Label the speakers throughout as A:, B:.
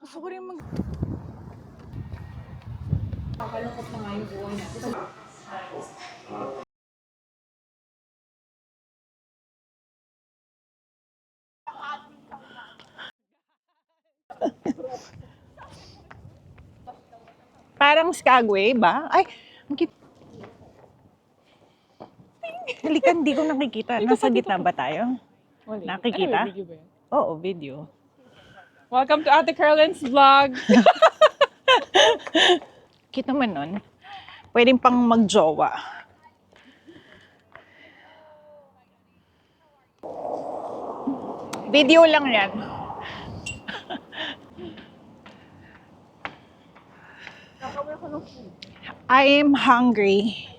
A: Gusto ko rin mag...
B: Kakalungkot na nga yung buhay natin.
A: Parang Skagway ba? Ay, halika, hindi ko nakikita. Nasa gitna ba tayo? Nakikita?
B: Video ba yan?
A: Oo, video.
B: Welcome to Ate Carlin's vlog!
A: Kita man nun, pwedeng pang magjowa. Video lang yan. I am hungry.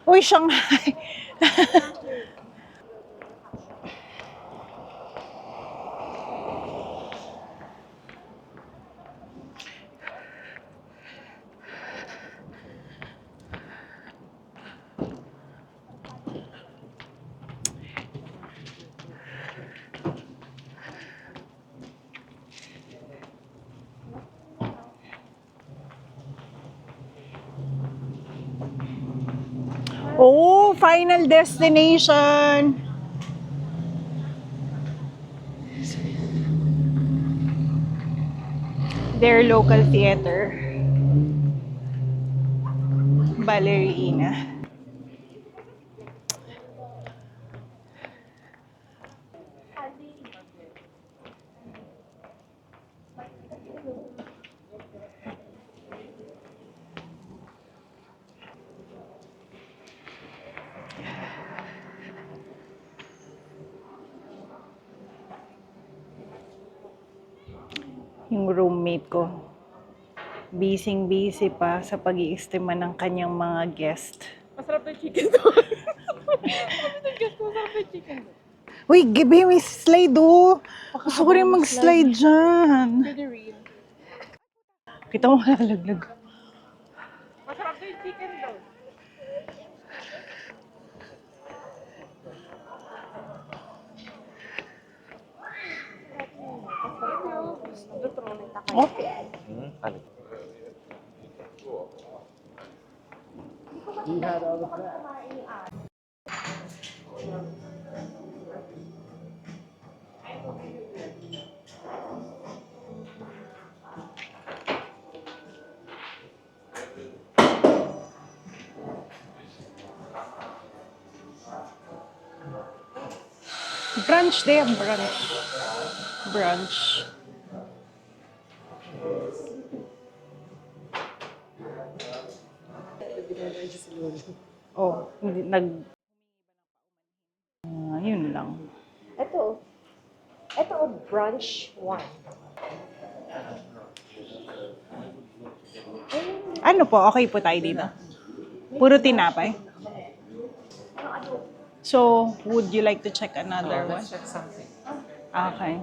A: Uy, Shanghai. Oh, final destination. Their local theater. Ballerina. Yung roommate ko, busy pa sa pag-iistima ng kanyang mga guest.
B: Masarap na chicken doon. Masarap na chicken doon.
A: Uy, Gabi, may slide oh. Gusto ko rin mag-slide dyan.
B: Pretty real.
A: Kita mo malalaglag.
B: Masarap na yung chicken doon.
A: Okay. Brunch din, brunch. Brunch. Oh, hindi yun lang.
C: Ito brunch 1.
A: Ano po, okay po tayo dito? Puro tinapay? So, would you like to check another one?
D: Let's check something.
A: Okay.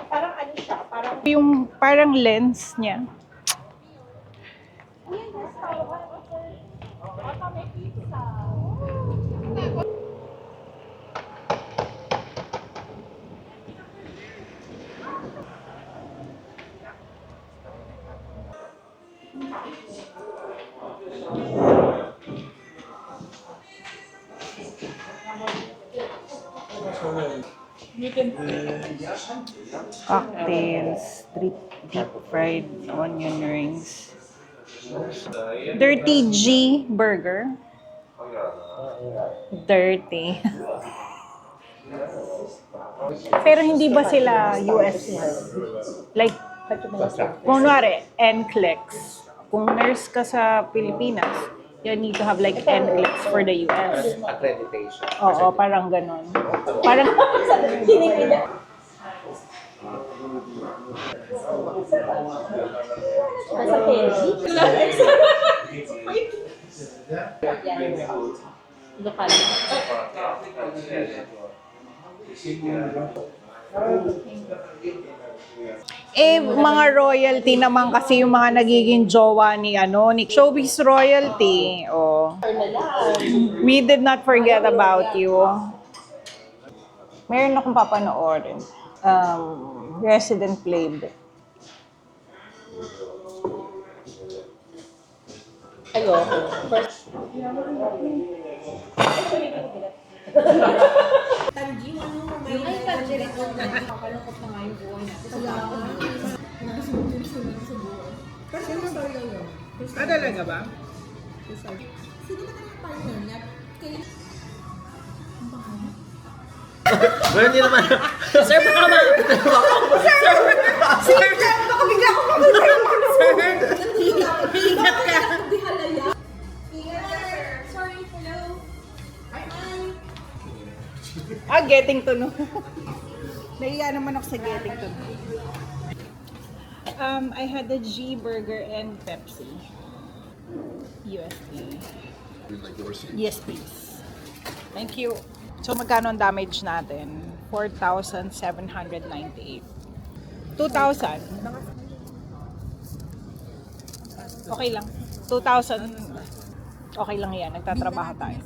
C: Parang ano siya, parang
A: Yung parang lens niya. Cocktails, deep fried onion rings. Dirty G burger. Dirty. Pero hindi ba sila US? Like, kunwari, NCLEX. Kung nurse ka sa Pilipinas, you need to have like NCLEX for the US.
D: Accreditation.
A: Oo, parang ganon. Parang,
C: nasa peri. Lokal.
A: Eh, mga royalty naman kasi yung mga nagiging jowa ni ni showbiz royalty. Oh. We did not forget about you. Meron akong papanoorin. Resident Playbook.
C: Ayoko. First.
A: Talaga ba?
D: Pero hindi naman. Sir, baka ma...
A: Getting to know. Naiya naman ako sa getting to know. I had a G burger and Pepsi. USD. Yes, please. Thank you. So, magkano ang damage natin? 4,798. 2,000. Okay lang. 2,000. Okay lang yan. Nagtatrabaho tayo.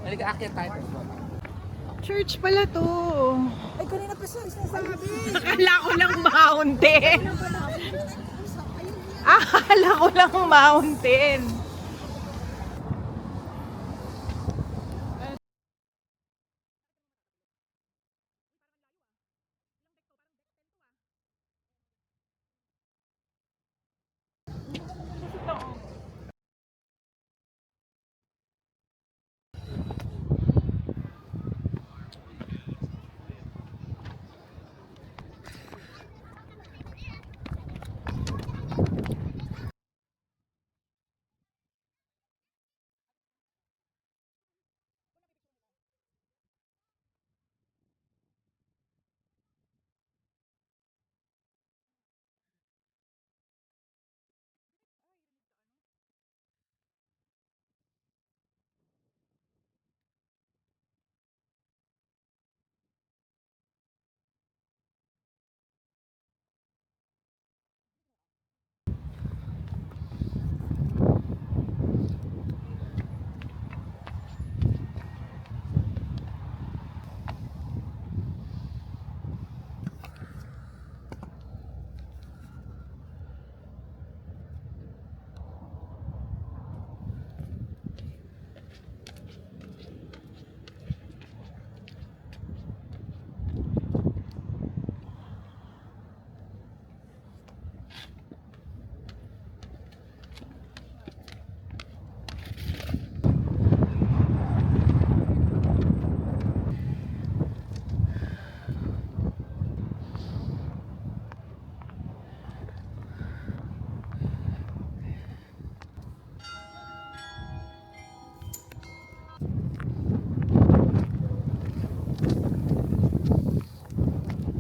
D: Nag-aakyat tayo.
A: Church pala to. Ay, kanina pa siya sinasabi. Akala ko lang mountain. Akala ko lang mountain.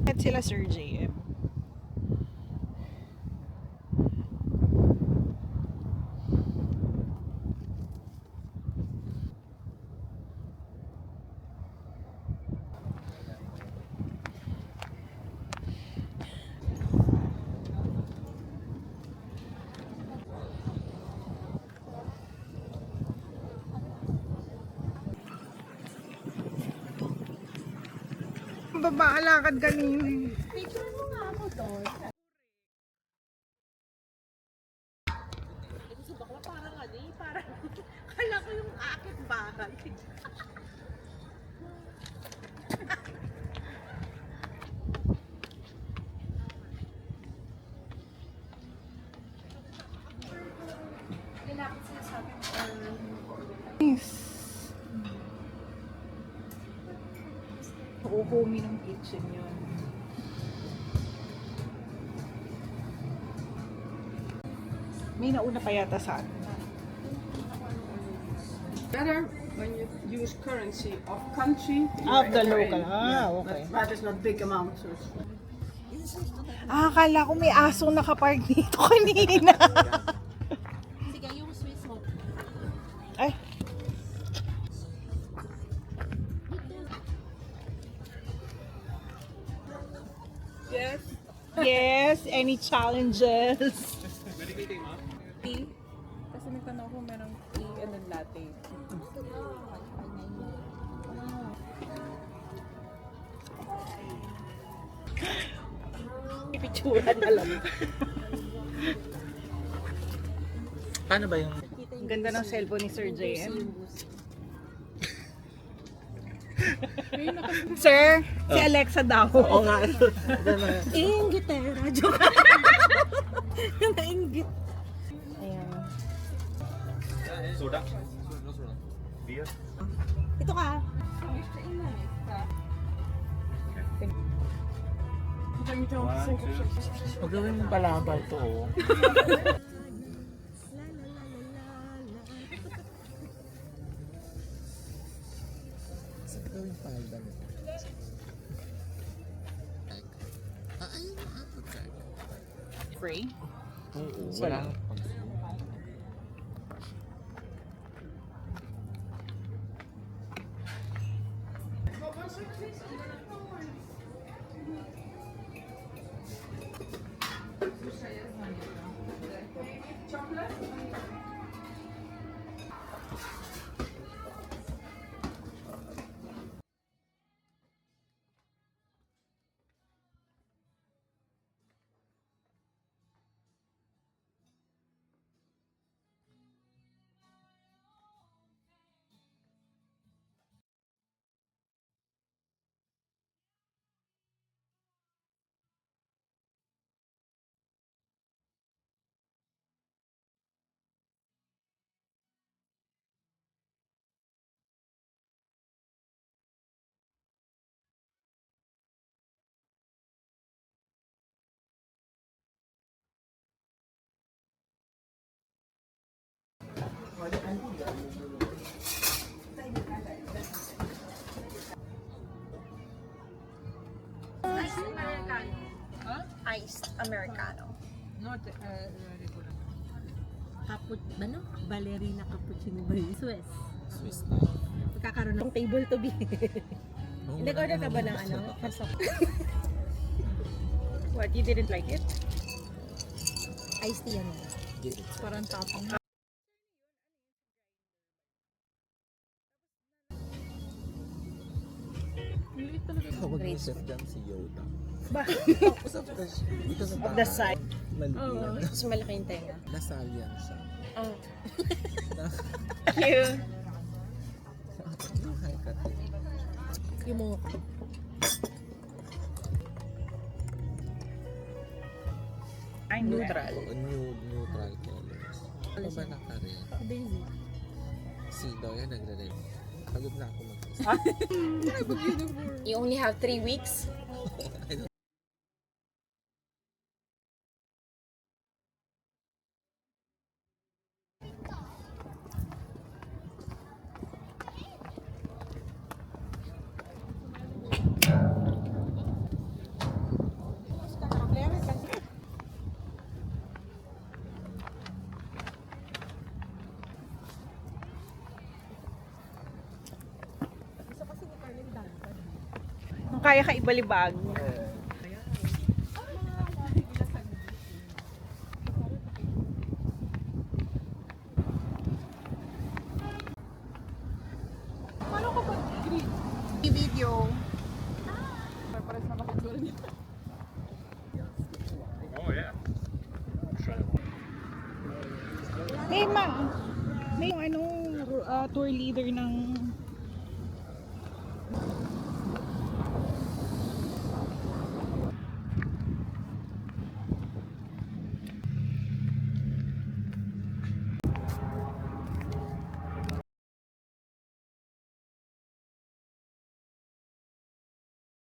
A: At sila Sir JM. Babaalakad kanina.
C: Picture mo nga ako doon. Ito sa bakla parang parang kala ko yung akit bahay.
A: Uuhumi ng kitchen yun. May nauna pa yata sa atin.
E: Better when you use currency of country
A: Of the
E: you're
A: local.
E: in.
A: Ah, okay.
E: But that is not big amount. So
A: Akala ko may asong nakapark dito kanina.
C: Sige, yung Swiss mo.
A: Ay.
B: Yes.
A: Yes, any challenges?
B: Tea. Kasi nagtanong ko merong tea and then latte.
C: Pipicturan na lang.
D: Paano ba yung...
A: Ang ganda ng cellphone ni Sir JM. Sir, si Alexa daw.
D: Oo nga.
C: Inggit eh, radyo ka. Nainggit.
A: Ayan.
F: Soda? Beer?
C: Ito ka.
D: Huwag gawin mong palabal to, oh. Saan gawin palabal?
A: Free?
D: Oo, wala.
C: Iced Americano. Iced Americano.
E: Not
C: Ano? Ballerina cappuccino ba yun? Swiss.
D: Swiss na.
C: Magkakaroon ng table to be. Nag-order ka ba ng ano? Pasok.
A: What, you didn't like it?
C: Iced tea yan.
B: Parang tapang.
D: Tawag ni Chef Jan si Yoda.
A: Bakit?
D: Because of
A: Of the side.
D: Maliit.
C: Mas malaki yung tenga.
D: Nasal yan siya.
C: Oh.
A: Cute.
D: Yung haircut.
C: Yung mukha.
A: Ay, neutral.
D: Oo, neutral colors. Ano ba na ka rin?
C: Daisy.
D: Si Doya nagre-red. Pagod na ako mag-isa.
C: You only have 3 weeks?
A: Kung kaya ka ibalibag. Video.
F: Oh, yeah.
A: May ano, tour leader ng